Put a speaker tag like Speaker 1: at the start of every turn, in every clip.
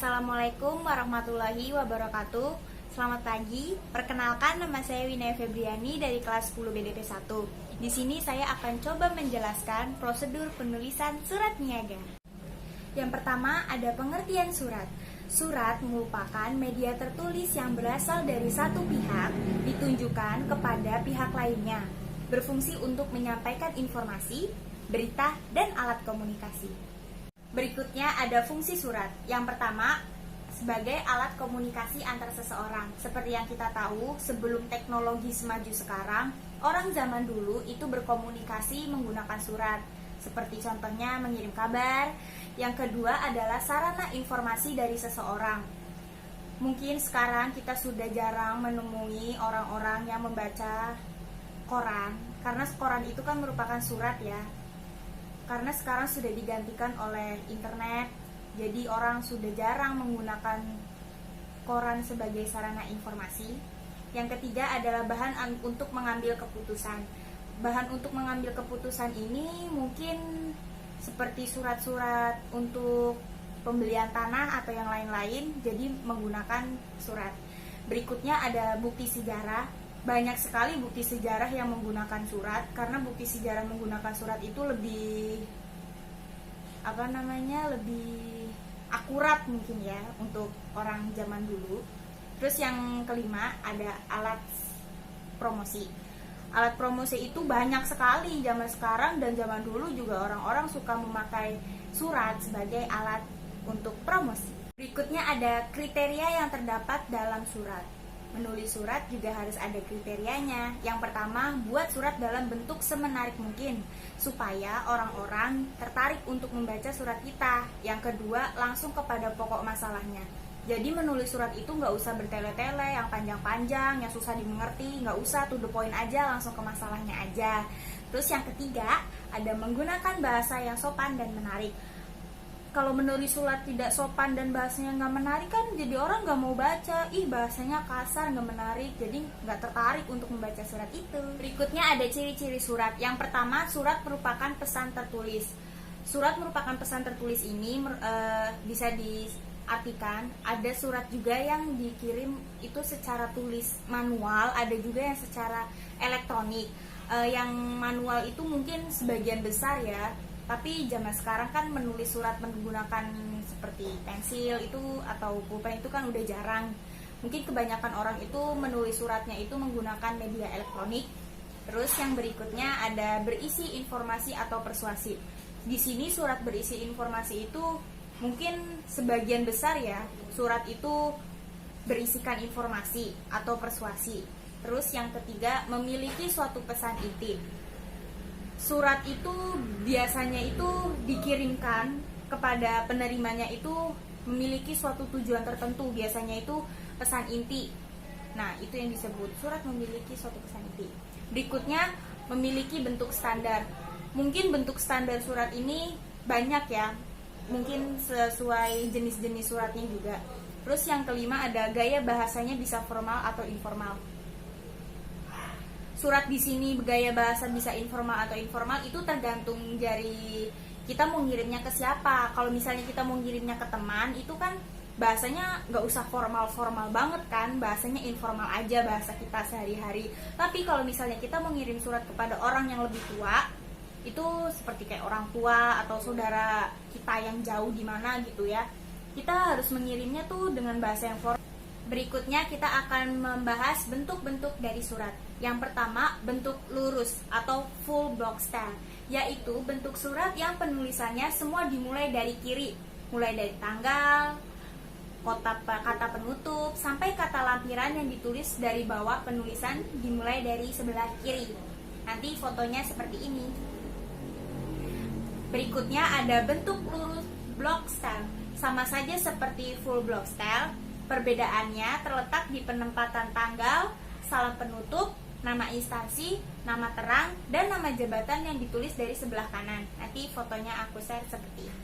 Speaker 1: Assalamualaikum warahmatullahi wabarakatuh. Selamat pagi. Perkenalkan, nama saya Winaya Febriani dari kelas 10 BDP 1. Di sini saya akan coba menjelaskan prosedur penulisan surat niaga. Yang pertama ada pengertian surat. Surat merupakan media tertulis yang berasal dari satu pihak ditunjukkan kepada pihak lainnya, berfungsi untuk menyampaikan informasi, berita, dan alat komunikasi. Berikutnya ada fungsi surat. Yang pertama, sebagai alat komunikasi antar seseorang. Seperti yang kita tahu, sebelum teknologi semaju sekarang, orang zaman dulu itu berkomunikasi menggunakan surat. Seperti contohnya mengirim kabar. Yang kedua adalah sarana informasi dari seseorang. Mungkin sekarang kita sudah jarang menemui orang-orang yang membaca koran, karena koran itu kan merupakan surat ya. Karena sekarang sudah digantikan oleh internet, jadi orang sudah jarang menggunakan koran sebagai sarana informasi. Yang ketiga adalah bahan untuk mengambil keputusan. Bahan untuk mengambil keputusan ini mungkin seperti surat-surat untuk pembelian tanah atau yang lain-lain, jadi menggunakan surat. Berikutnya ada bukti sejarah. Banyak sekali bukti sejarah yang menggunakan surat, karena bukti sejarah menggunakan surat itu lebih lebih akurat mungkin ya untuk orang zaman dulu. Terus yang kelima ada alat promosi. Alat promosi itu banyak sekali zaman sekarang dan zaman dulu juga orang-orang suka memakai surat sebagai alat untuk promosi. Berikutnya ada kriteria yang terdapat dalam surat. Menulis surat juga harus ada kriterianya. Yang pertama, buat surat dalam bentuk semenarik mungkin supaya orang-orang tertarik untuk membaca surat kita. Yang kedua, langsung kepada pokok masalahnya. Jadi menulis surat itu nggak usah bertele-tele, yang panjang-panjang, yang susah dimengerti, nggak usah, to the point aja, langsung ke masalahnya aja. Terus yang ketiga, ada menggunakan bahasa yang sopan dan menarik. Kalau menulis surat tidak sopan dan bahasanya nggak menarik kan jadi orang nggak mau baca. Bahasanya kasar, nggak menarik, jadi nggak tertarik untuk membaca surat itu. Berikutnya ada ciri-ciri surat. Yang pertama, surat merupakan pesan tertulis. Surat merupakan pesan tertulis ini bisa diartikan ada surat juga yang dikirim itu secara tulis manual, ada juga yang secara elektronik. Yang manual itu mungkin sebagian besar ya, tapi zaman sekarang kan menulis surat menggunakan seperti pensil itu atau pulpen itu kan udah jarang. Mungkin kebanyakan orang itu menulis suratnya itu menggunakan media elektronik. Terus yang berikutnya ada berisi informasi atau persuasif. Di sini surat berisi informasi itu mungkin sebagian besar ya, surat itu berisikan informasi atau persuasi. Terus yang ketiga, memiliki suatu pesan inti. Surat itu biasanya itu dikirimkan kepada penerimanya itu memiliki suatu tujuan tertentu, biasanya itu pesan inti. Nah, itu yang disebut surat memiliki suatu pesan inti. Berikutnya, memiliki bentuk standar. Mungkin bentuk standar surat ini banyak ya, mungkin sesuai jenis-jenis suratnya juga. Terus yang kelima ada gaya bahasanya bisa formal atau informal. Surat di sini gaya bahasa bisa informal atau informal itu tergantung dari kita mau ngirimnya ke siapa. Kalau misalnya kita mau ngirimnya ke teman, itu kan bahasanya nggak usah formal-formal banget kan, bahasanya informal aja, bahasa kita sehari-hari. Tapi kalau misalnya kita mau ngirim surat kepada orang yang lebih tua, itu seperti kayak orang tua atau saudara kita yang jauh di mana gitu ya, kita harus mengirimnya tuh dengan bahasa yang formal. Berikutnya kita akan membahas bentuk-bentuk dari surat. Yang pertama, bentuk lurus atau full block style, yaitu bentuk surat yang penulisannya semua dimulai dari kiri, mulai dari tanggal, kata penutup, sampai kata lampiran yang ditulis dari bawah penulisan dimulai dari sebelah kiri. Nanti fotonya seperti ini. Berikutnya ada bentuk lurus block style, sama saja seperti full block style. Perbedaannya terletak di penempatan tanggal, salam penutup, nama instansi, nama terang, dan nama jabatan yang ditulis dari sebelah kanan. Nanti fotonya aku share seperti ini.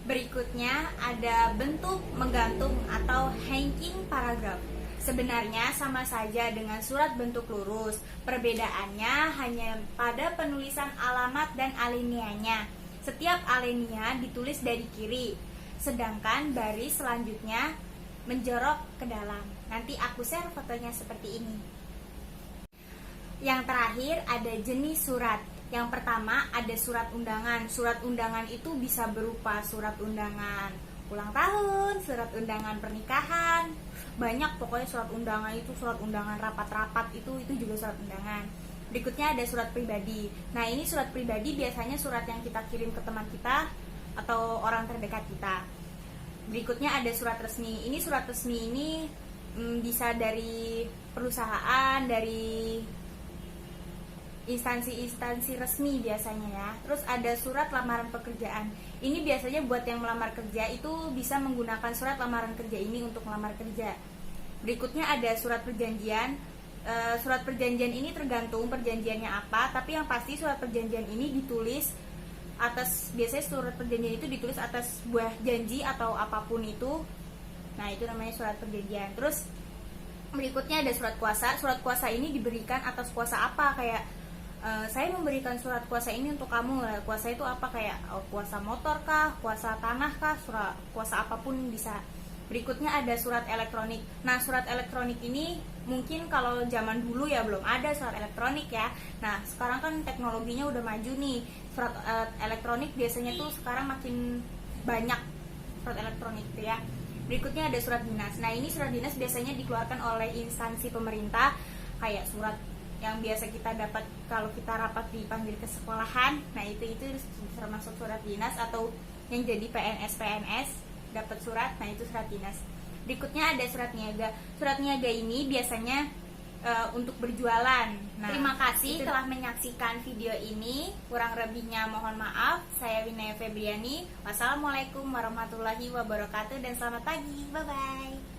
Speaker 1: Berikutnya ada bentuk menggantung atau hanging paragraph. Sebenarnya sama saja dengan surat bentuk lurus. Perbedaannya hanya pada penulisan alamat dan alineanya. Setiap alinea ditulis dari kiri. sedangkan baris selanjutnya menjorok ke dalam. Nanti aku share fotonya seperti ini. Yang terakhir ada jenis surat. Yang pertama ada surat undangan. Surat undangan itu bisa berupa surat undangan ulang tahun, surat undangan pernikahan, banyak pokoknya surat undangan itu, surat undangan rapat-rapat itu juga surat undangan. Berikutnya ada surat pribadi. Nah, ini surat pribadi biasanya surat yang kita kirim ke teman kita atau orang terdekat kita. Berikutnya ada surat resmi. Ini surat resmi ini bisa dari perusahaan, dari instansi-instansi resmi biasanya ya. Terus ada surat lamaran pekerjaan. Ini biasanya buat yang melamar kerja itu bisa menggunakan surat lamaran kerja ini untuk melamar kerja. Berikutnya ada surat perjanjian. Surat perjanjian ini tergantung perjanjiannya apa, tapi yang pasti surat perjanjian ini ditulis atas, biasanya surat perjanjian itu ditulis atas sebuah janji atau apapun itu. Nah, itu namanya surat perjanjian. Terus berikutnya ada surat kuasa. Surat kuasa ini diberikan atas kuasa apa, kayak saya memberikan surat kuasa ini untuk kamu. Kuasa itu apa, kayak kuasa motor kah, kuasa tanah kah, surat kuasa apapun bisa. Berikutnya ada surat elektronik. Nah, surat elektronik ini mungkin kalau zaman dulu ya belum ada surat elektronik ya. Nah, sekarang kan teknologinya udah maju nih. Surat elektronik biasanya tuh sekarang makin banyak surat elektronik itu ya. Berikutnya ada surat dinas. Nah, ini surat dinas biasanya dikeluarkan oleh instansi pemerintah, kayak surat yang biasa kita dapat kalau kita rapat dipanggil ke sekolahan. Nah, itu termasuk surat dinas, atau yang jadi PNS dapat surat. Nah, itu surat dinas. Berikutnya ada surat niaga. Surat niaga ini biasanya untuk berjualan. Nah, terima kasih telah menyaksikan video ini. Kurang lebihnya mohon maaf. Saya Winaya Febriani. Wassalamualaikum warahmatullahi wabarakatuh dan selamat pagi. Bye bye.